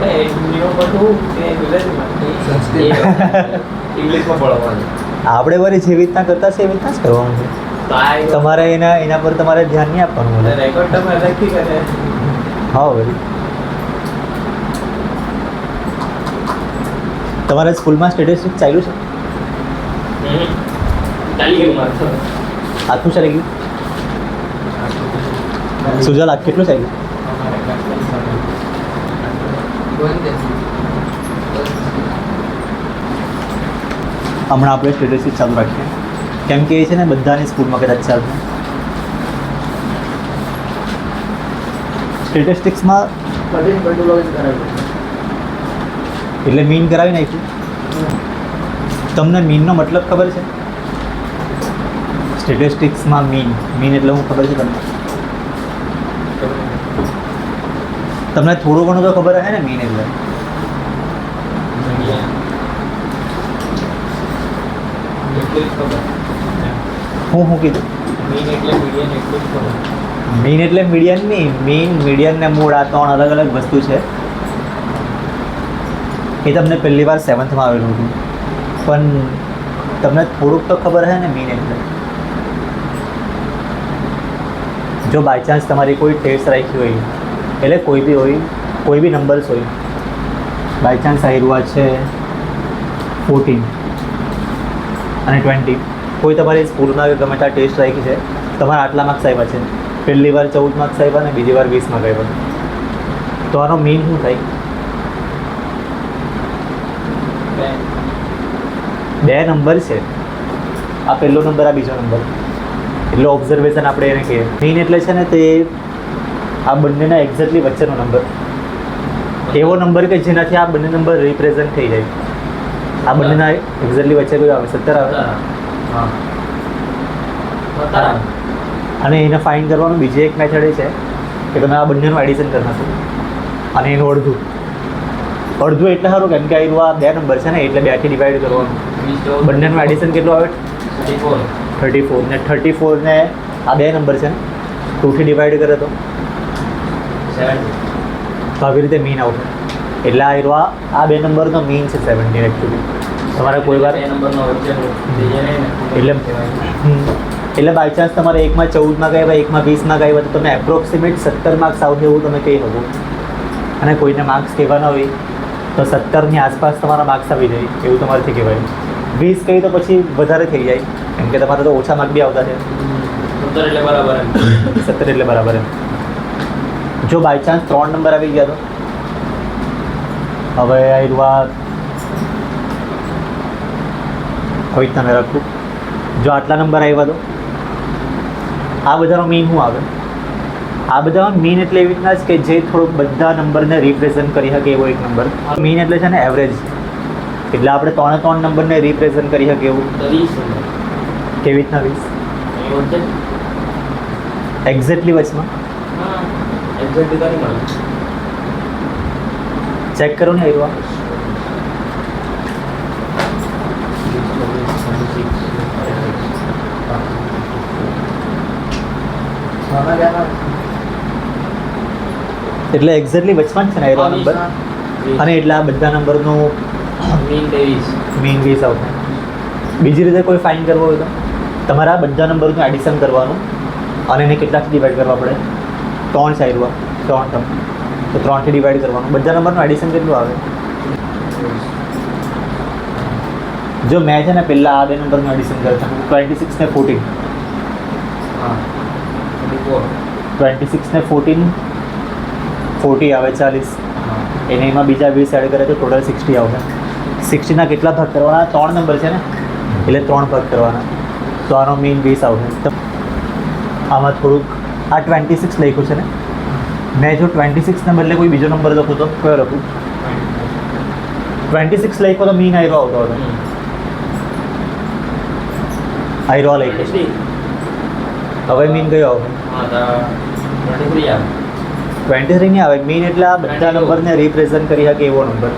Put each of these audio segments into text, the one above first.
આપણે નિયમ બધું તે ગુજરાતીમાં ઇંગ્લિશમાં ભણવાનું. આપણે વળી જેવી રીતના કરતા છે એવી રીતના જ કરવાનું છે. તમારે એના પર તમારે ધ્યાન નહીં આપવાનું બોલે. રેકોર્ડ તમે અલગથી કરે. હા વળી તમારા સ્કૂલમાં સ્ટેટિસ્ટિક્સ ચાલ્યું છે? ચાલી ગયું મારે તો. આખું ચાલી ગયું? સુજલ આ કેટલું ચાલ્યું? હમણાં આપણે સ્ટેટિસ્ટિક્સ ચાલુ રાખીએ કેમ કે એ છે ને બધાની સ્કૂલમાં કદાચ ચાલતું. સ્ટેટિસ્ટિક્સમાં એટલે મીન કરાવી નાખ્યું. તમને મીનનો મતલબ ખબર છે? સ્ટેટિસ્ટિક્સમાં મીન એટલે હું ખબર છે તમને? તમને થોડું ઘણું તો ખબર હે ને મીન એટલે? હું કીધું? મીન એટલે મીડિયન નહીં. મીડિયન ને મૂળ આ ત્રણ અલગ અલગ વસ્તુ છે. એ તમને પહેલી વાર 7th આવેલું હતું પણ તમને થોડુંક તો ખબર હે ને મીન એટલે? જો બાય ચાન્સ તમારી કોઈ ટેસ્ટ રાખી હોય એટલે કોઈ બી નંબર્સ હોય બાય ચાન્સ આયરુઆ છે 14 અને 20 કોઈ તમારી સ્કૂલમાં ગમે ત્યાં ટેસ્ટ રાખી છે તમારા આટલા માર્ક્સ આવ્યા છે પહેલી વાર 14 માર્ક્સ આવ્યા ને બીજી વાર 20 માર્ક્સ આવ્યા તો આનો મીન શું થાય? બે નંબર છે આ પહેલો નંબર આ બીજો નંબર એટલે ઓબ્ઝર્વેશન આપણે એને કહીએ. મીન એટલે છે ને તે આ બંનેના એક્ઝેક્ટલી વચ્ચેનો નંબર એવો નંબર કે જેનાથી આ બંને નંબર રિપ્રેઝન્ટ થઈ જાય. આ બંનેના એક્ઝેક્ટલી વચ્ચે કોઈ આવે 17 આવે. અને એને ફાઇન્ડ કરવાનું બીજી એક મેથડ એ છે કે તમે આ બંનેનું એડિશન કરી નાખો અને એનું અડધું એટલે સારું કેમ કે આ બે નંબર છે ને એટલે 2 થી ડિવાઈડ કરવાનું. બંનેનું એડિશન કેટલું આવે? 34 ને 34 ને આ બે નંબર છે ને 2 થી ડિવાઈડ કરે તો 70. તો આવી રીતે મીન આવશે એટલે આ બે નંબરનો મીન છે 17 એકચ્યુઅલી. તમારે કોઈ વાર એટલે બાય ચાન્સ તમારે એકમાં 14 માર્ક આવ્યા એકમાં 20 માર્ક આવ્યા તો તમે એપ્રોક્સિમેટ 17 માર્ક્સ આવશે એવું તમે કહી શકો. અને કોઈને માર્ક્સ કહેવાના હોય તો 17ની આસપાસ તમારા માર્ક્સ આવી જાય એવું તમારેથી કહેવાય. 20 કહી તો પછી વધારે થઈ જાય કેમ કે તમારે તો ઓછા માર્ક બી આવતા છે. 17 એટલે બરાબર એમ. જો બાય ચાન્સ 3 નંબર આવી ગયા તો હવે આયરુઆ હોય તમે રાખું જો આટલા નંબર આવ્યા તો આ બધાનો મીન શું આવે? આ બધામાં મીન એટલે એવી રીતના જ કે જે થોડુંક બધા નંબરને રિપ્રેઝન્ટ કરી શકે એવો એક નંબર. મીન એટલે છે ને એવરેજ એટલે આપણે 3 નંબરને રિપ્રેઝન્ટ કરી શકે એવું. કેવી રીતના 20? એક્ઝેક્ટલી વચમાં ચેક કરો ને એવા. એટલે એક્ઝેક્ટલી વચમાં જ છે ને એરો નંબર અને એટલે આ બધા નંબરનું મીન 20 આવશે. બીજી રીતે કોઈ ફાઇન કરવો હોય તો તમારે આ બધા નંબરનું એડિશન કરવાનું અને એને કેટલાથી ડિવાઈડ કરવા પડે? 3 છે આયરુઆ 3 ટર્મ તો 3થી ડિવાઈડ કરવાનું. બધા નંબરનું એડિશન કેટલું આવે? જો મેં છે ને પહેલાં આ બે નંબરનું એડિશન કરતા 26 ને 14 26 ને 14 40 આવે 40 એને એમાં બીજા 20 એડ કરે તો ટોટલ 60 આવશે. 60ના કેટલા ભાગ કરવાના? 3 નંબર છે ને એટલે 3 ભાગ કરવાના તો આનો મીન 20 આવશે. આમાં થોડુંક આ 26 લખ્યું છે ને મેં જો 26 ને બદલે કોઈ બીજો નંબર લખું તો કયો લખું? 26 લખ્યો તો મીન આયરો આવતો હતો. આયરો લખ્યો હવે મીન કયો આવે? 23 નહીં આવે. મીન એટલે આ બધા નંબરને રિપ્રેઝન્ટ કરી શકે એવો નંબર.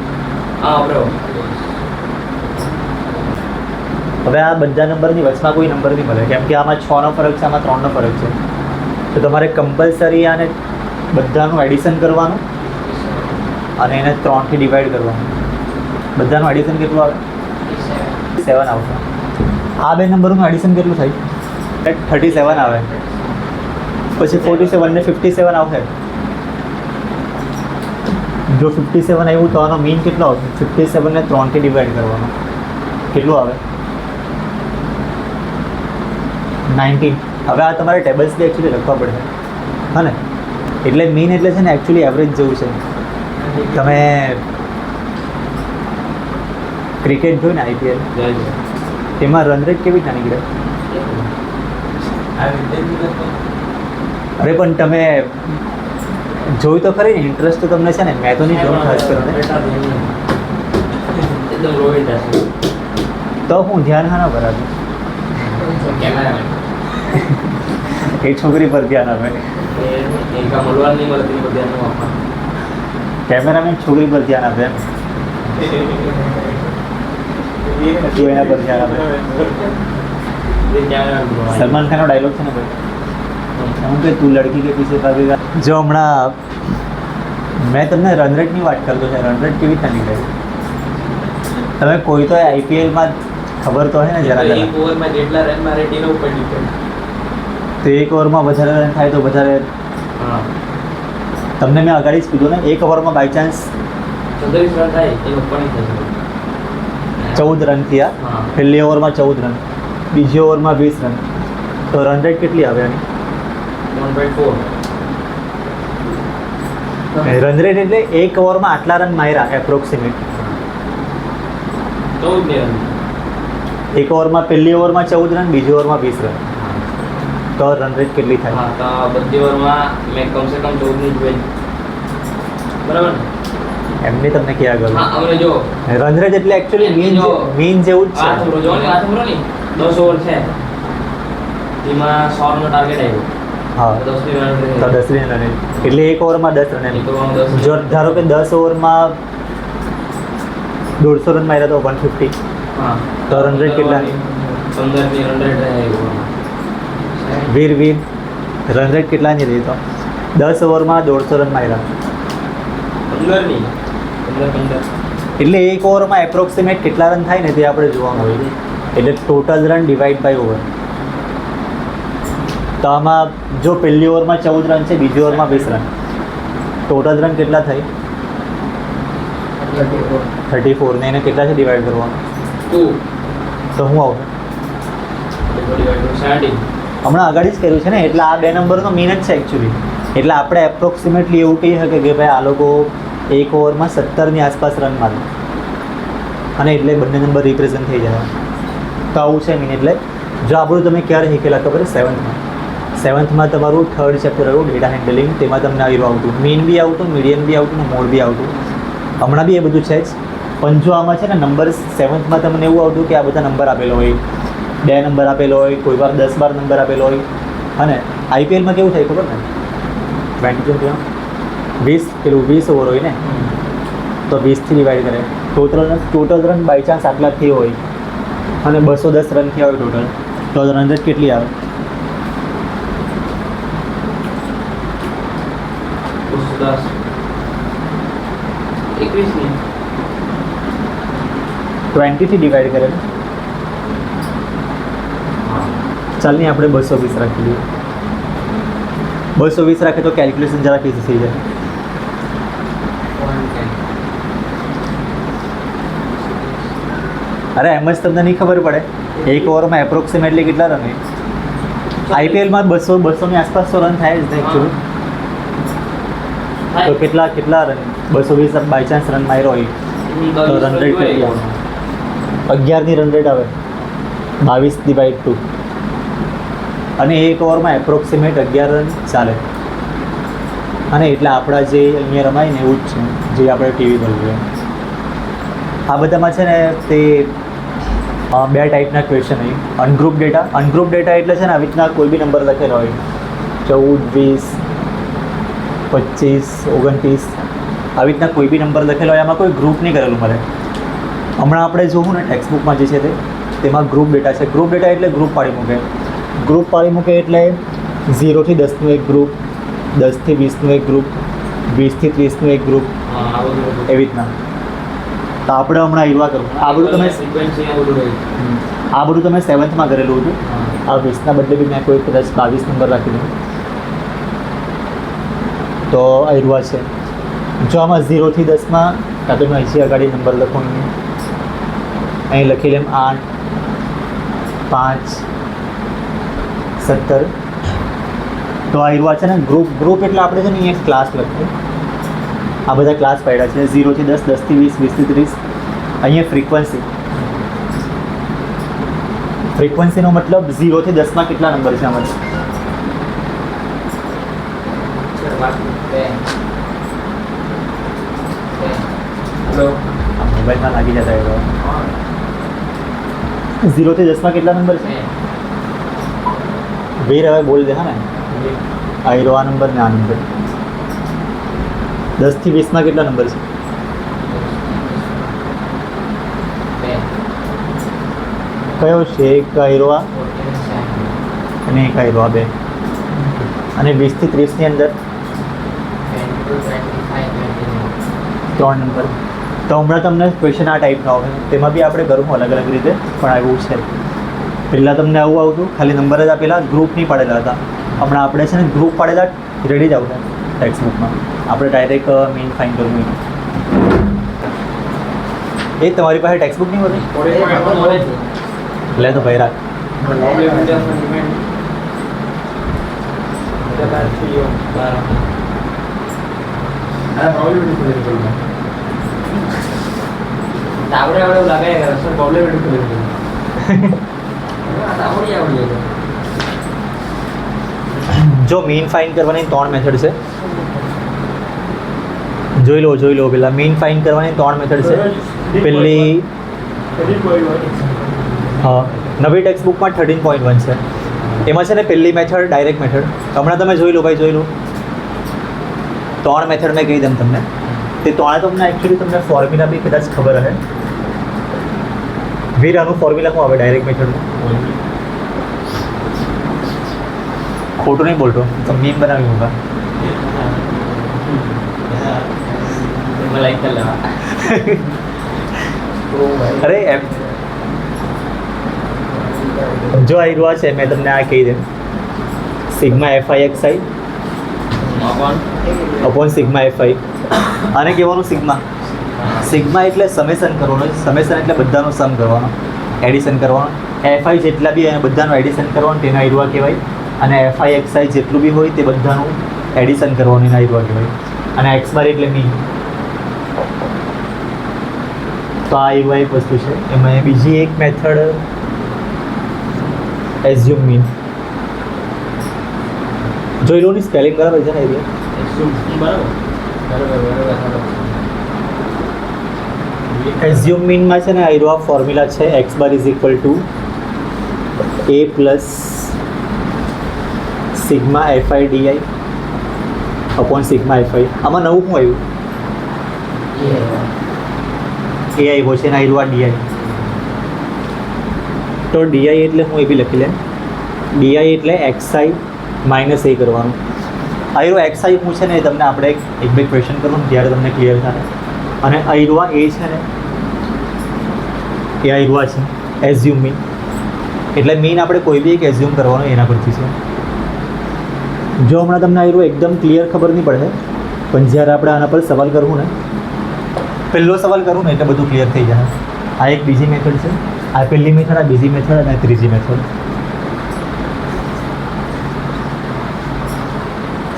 હવે આ બધા નંબરની વચમાં કોઈ નંબર નહીં મળે કેમ કે આમાં 6નો ફરક છે આમાં 3નો ફરક છે તો તમારે કમ્પલસરી આને બધાનું એડિશન કરવાનું અને એને 3થી ડિવાઈડ કરવાનું. બધાનું એડિશન કેટલું આવે? 7 આવશે. આ બે નંબરનું એડિશન કેટલું થાય? 37 આવે. પછી 47 ને 57 આવશે. જો 57 આવ્યું તો આનો મીન કેટલો આવશે? 57 ને 3થી ડિવાઈડ કરવાનો. કેટલું આવે? 19. હવે આ તમારે ટેબલ્સ બી એકચ્યુઅલી લખવા પડશે હા ને. એટલે મીન એટલે છે ને એકચ્યુઅલી એવરેજ જેવું છે. તમે ક્રિકેટ જોઈને IPL એમાં રન રેટ કેવી રીતના નીકળે? અરે પણ તમે જોયું તો ખરી ને, ઇન્ટરેસ્ટ તો તમને છે ને. મેં તો નહીં જોઉં ખાસ કરીને. તો હું ધ્યાન હા ના બરાબર એ છોકરી પર ધ્યાન આપે. કેમેરામેન છોકરી પર ધ્યાન આપે એમ. તું એના પર ધ્યાન આપે. સલમાન ખાનનો ડાયલોગ છે ને ભાઈ, એમ કે તું લડકી કે પીછે ભાગેગા. જો હમણાં મેં તમને રન રેટની વાત કરતો છે. રન રેટ કેવી રીતના નીકળે? તમે કોઈ તો IPLમાં ખબર તો હોય ને જરા જરા. એક ઓવરમાં જેટલા રન મારે તેના ઉપર ડિપેન્ડ. તો એક ઓવરમાં વધારે રન થાય તો વધારે. હા તમને મેં અગાડી જ કીધું ને, એક ઓવરમાં બાય ચાન્સ 34 રન થાય એનો ઉપર નહીં થશે. 14 રન થયા. હા. પહેલી ઓવરમાં 14 રન, બીજી ઓવરમાં 20 રન. તો રન રેટ કેટલી આવે આની? 1.4. રન રેટ એટલે એક ઓવરમાં આટલા રન માર્યા એપ્રોક્સિમેટ. 14 રન. એક ઓવરમાં પહેલી ઓવરમાં 14 રન, બીજી ઓવરમાં 20 રન. તો રન રેટ કેટલી થાય? હા તો બધી ઓવરમાં મેં કમસે કમ 14 ની જોઈ. બરાબર ને? એમની તમને ક્યાં ગયું? હા અમને જો રન રેટ એટલે એકચ્યુઅલી મીન જેવું જ આ છે. થોડો જો ને, આ થોડો નહીં 10 ઓવર છે એમાં 100 નો ટાર્ગેટ આવ્યો. હા તો 10 ની રન તો 10 રન એટલે એક ઓવરમાં 10 રન એમ. એક ઓવરમાં 10. જો ધારો કે 10 ઓવરમાં 150 રન માર્યા તો 150. હા તો રન રેટ કેટલા? 15 ની રન રેટ આવ્યો. વીર રન રેટ કેટલાની રહી? તો 10 ઓવરમાં 150 રન માર્યા 15 ની 15 એટલે એક ઓવરમાં એપ્રોક્સિમેટ કેટલા રન થાય ને તે આપણે જોવાનું હોય. એટલે total run divide by over. તો આમાં જો પહેલી ઓવરમાં 14 રન છે, બીજી ઓવરમાં 20 રન, ટોટલ રન કેટલા થાય? 34. ને એને કેટલાથી ડિવાઈડ કરવાનું? 2 તો શું આવશે? 17. હમણાં આગળ જ કર્યું છે ને, એટલે આ બે નંબરનો મીન જ છે એકચ્યુઅલી. એટલે આપણે એપ્રોક્સિમેટલી એવું કહી શકીએ કે ભાઈ આ લોકો એક ઓવરમાં 17ની આસપાસ રન મારે અને એટલે બંને નંબર રિપ્રેઝન્ટ થઈ જાય. તો આવું છે મીન. એટલે જો આપણું તમે ક્યારે શીખેલા ખબર? 7થમાં તમારું થર્ડ ચેપ્ટર આવ્યું ડેટા હેન્ડલિંગ. તેમાં તમને આવી આવતું મીન બી આવતું, મીડિયન બી આવતું ને મોડ બી આવતું. હમણાં બી એ બધું છે જ. પણ જો આમાં છે ને નંબર 7થમાં તમને એવું આવતું કે આ બધા નંબર આપેલો હોય, 2 નંબર આપેલો હોય, કોઈ વાર 10-12 નંબર આપેલો હોય. અને IPLમાં કેવું થાય ખબર ને? 20 પેલું 20 ઓવર હોય ને, તો 20થી ડિવાઈડ કરે. ટોટલ રન બાય ચાન્સ આટલા થઈ હોય અને 210 રન થયા હોય ટોટલ, તો રન રેટ કેટલી આવે? 21 ની 20થી ડિવાઈડ કરે ને. ચાલ નહીં આપણે 220 રાખી દઈએ. 220 રાખે તો કેલ્ક્યુલેશન જરાક ઇઝી થઈ જાય. અરે એમ જ તમને નહીં ખબર પડે એક ઓવરમાં એપ્રોક્સિમેટલી કેટલા રન હોય? IPLમાં 200ની આસપાસ તો રન થાય જ ને એકચ્યુઅલી. તો કેટલા રન? 220 બાય ચાન્સ રન માર્યો હોય તો રન રેટ કેટલી આવે? 11ની રન રેટ આવે 22/2. અને એક ઓવરમાં એપ્રોક્સિમેટ 11 રન ચાલે. અને એટલે આપણા જે અહીંયા રમાય ને એવું જ છે જે આપણે ટીવી પર જોઈએ. આ બધામાં છે ને તે બે ટાઈપના ક્વેશ્ચન હોય. અનગ્રુપ ડેટા એટલે છે ને આવી રીતના કોઈ બી નંબર લખેલો હોય 14, 20, 25, 29 આવી રીતના કોઈ બી નંબર લખેલો હોય. આમાં કોઈ ગ્રુપ નહીં કરેલું મળે. હમણાં આપણે જોવું ને ટેક્સ્ટબુકમાં જે છે તેમાં ગ્રુપ ડેટા છે. ગ્રુપ ડેટા એટલે ગ્રુપ પાડી મૂકે. ગ્રુપ પાડી મૂકે એટલે 0 થી 10નું એક ગ્રુપ, 10 થી 20નું એક ગ્રુપ, 20 થી 30નું એક ગ્રુપ, હા આ બધું એવી રીતના. તો આપણે હમણાં આયરુઆ કરવું. આ બધું તમે ફ્રીક્વન્સી આ બધું રહી. આ બધું તમે 7th કરેલું હતું. આ 20ના બદલે બી મેં કોઈ કદાચ 22 નંબર રાખી દીધો. તો આયરુઆ છે. જો આમાં 0 થી 10માં કાં તો મેં અહીંથી આગળ નંબર લખો. અહીં લખી લેમ 8 5 17. તો આયરુઆ છે ને ગ્રુપ એટલે આપણે છે ને અહીંયા ક્લાસ લખીએ. આ બધા ક્લાસ પાડ્યા છે 0 થી 10, 10 થી 20, 20 થી 30. અહીંયા ફ્રીક્વન્સીનો મતલબ 0 થી 10માં કેટલા નંબર છે આમાં? હેલો મોબાઈલમાં લાગી જતા આયરુઆ. 0 થી 10માં કેટલા નંબર છે? વીર હવે બોલ દે. હા ને આયરુઆ નંબર ને આ નંબર. 10 થી 20માં કેટલા નંબર છે? કયો છે? એક આયરુઆ અને એક આયરુઆ 2. અને 20 થી 30ની અંદર 3 નંબર. તો હમણાં તમને ક્વેશ્ચન આ ટાઈપનો આવે. તેમાં બી આપણે કરવું અલગ અલગ રીતે, પણ આવું છે. પહેલાં તમને આવું આવતું, ખાલી નંબર જ આપેલા, ગ્રુપ નહીં પાડેલા હતા. હમણાં આપણે છે ને ગ્રુપ પાડેલા રેડી જ આવતા ટેક્સ્ટ બુકમાં. આપણે ડાયરેક્ટ મીન ફાઇન કરવું. એ તમારી પાસે ટેક્સ્ટ બુક નહીં હોતી? લે તો ભાઈ રાખ. આવડે લાગે સર પ્રોબ્લેમ આવડી જો મીન ફાઇન કરવાની 3 મેથડ છે. જોઈ લો પેલા મીન ફાઇન કરવાની 3 મેથડ છે. પહેલી હા નવી ટેક્સ્ટ બુકમાં 13.1 છે. એમાં છે ને પહેલી મેથડ ડાયરેક્ટ મેથડ. હમણાં તમે જોઈ લો. 3 મેથડ મેં કહી દઉં તમને. તે 3 તમને એકચ્યુઅલી તમને ફોર્મ્યુલા બી કદાચ ખબર હશે. વીર આનું ફોર્મ્યુલા શું આવે ડાયરેક્ટ મેથડનું? ખોટું નહીં બોલતો, તો મીમ બનાવી હોગા. લાઈક કર લેવા. અરે એમ જો આયરુઆ છે, મેં તમને આ કહી દઉં. Sigma FI upon sigma FI. આને કહેવાનું સિગ્મા એટલે સમેશન કરવાનું. સમેશન એટલે બધાનો સમ કરવાનો, એડિશન કરવાનો. FI જેટલા બી એને બધાનું એડિશન કરવાનું, તેના આયરુઆ કહેવાય. અને FI જેટલું બી હોય તે બધાનું એડિશન કરવાનું, એના આયરુઆ કહેવાય. અને x બાર એટલે મીન. તો આ આયરુઆ એક વસ્તુ છે. એમાં બીજી એક મેથડ એઝ્યુમ મીન. જોઈ લો ની સ્પેલિંગ બરાબર છે ને? એઝ્યુમ મીનમાં છે ને આયરુઆ ફોર્મ્યુલા છે x bar is equal to a plus sigma FI DI upon sigma FI. આમાં નવું શું આવ્યું? એ આવ્યો છે ને આયરુઆ DI. તો DI એટલે હું એ બી લખી લે. DI એટલે XI માઇનસ a કરવાનું. આયરુઆ XI શું છે ને એ તમને આપણે એક બે ક્વેશ્ચન કરવાનું ત્યારે તમને ક્લિયર થાય. અને આયરુઆ એ છે ને એ આયરુઆ છે એઝ્યુમ મીન. એટલે મીન આપણે કોઈ બી એક એઝ્યુમ કરવાનું એના પરથી છે. જો હમણાં તમને આયરુઆ એકદમ ક્લિયર ખબર નહીં પડે, પણ જ્યારે આપણે આના પર સવાલ કરવું ને, પહેલો સવાલ કરું ને એટલે બધું ક્લિયર થઈ જાય. આ એક બીજી મેથડ છે. આ પહેલી મેથડ, આ બીજી મેથડ અને ત્રીજી મેથડ.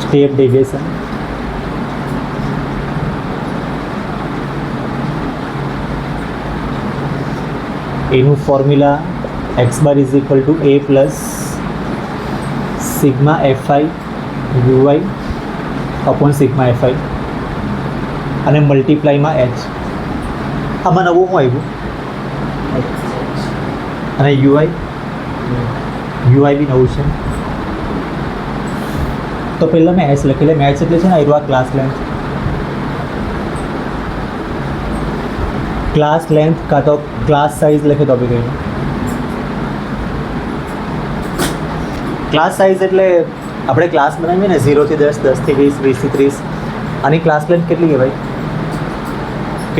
Step deviation. એનું formula x bar is equal to a plus sigma FI UI upon sigma FI અને મલ્ટીપ્લાયમાં h. આમાં નવું શું આવ્યું? અને UI બી નવું છે. તો પહેલાં મેં એચ લખી લે. મેચ એટલે છે ને આયરુઆ ક્લાસ લેન્થ. ક્લાસ લેન્થ કાં તો ક્લાસ સાઇઝ લખે તો બી કહ્યું. ક્લાસ સાઇઝ એટલે આપણે ક્લાસ બનાવીએ ને 0 થી 10, 10 થી 20, 20 થી 30. આની ક્લાસ લેન્થ કેટલી કહેવાય?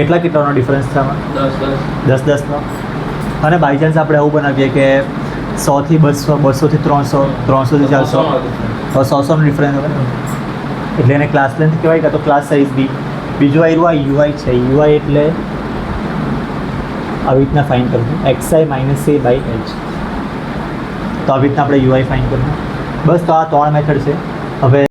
કેટલાનો ડિફરન્સ છે આમાં? 10 10નો. અને બાય ચાન્સ આપણે એવું બનાવીએ કે 100 થી 200, 200 થી 300, 300 થી 400, તો 100નો ડિફરન્સ હોય ને. એટલે એને ક્લાસ લેન્થ કહેવાય કાં તો ક્લાસ સાઇઝ બી. બીજું આવ્યું આ યુઆઈ છે. યુઆઈ એટલે આવી રીતના ફાઇન કરવું, XI - A/H. તો આવી રીતના આપણે યુઆઈ ફાઇન કરવું. બસ, તો આ 3 મેથડ છે. હવે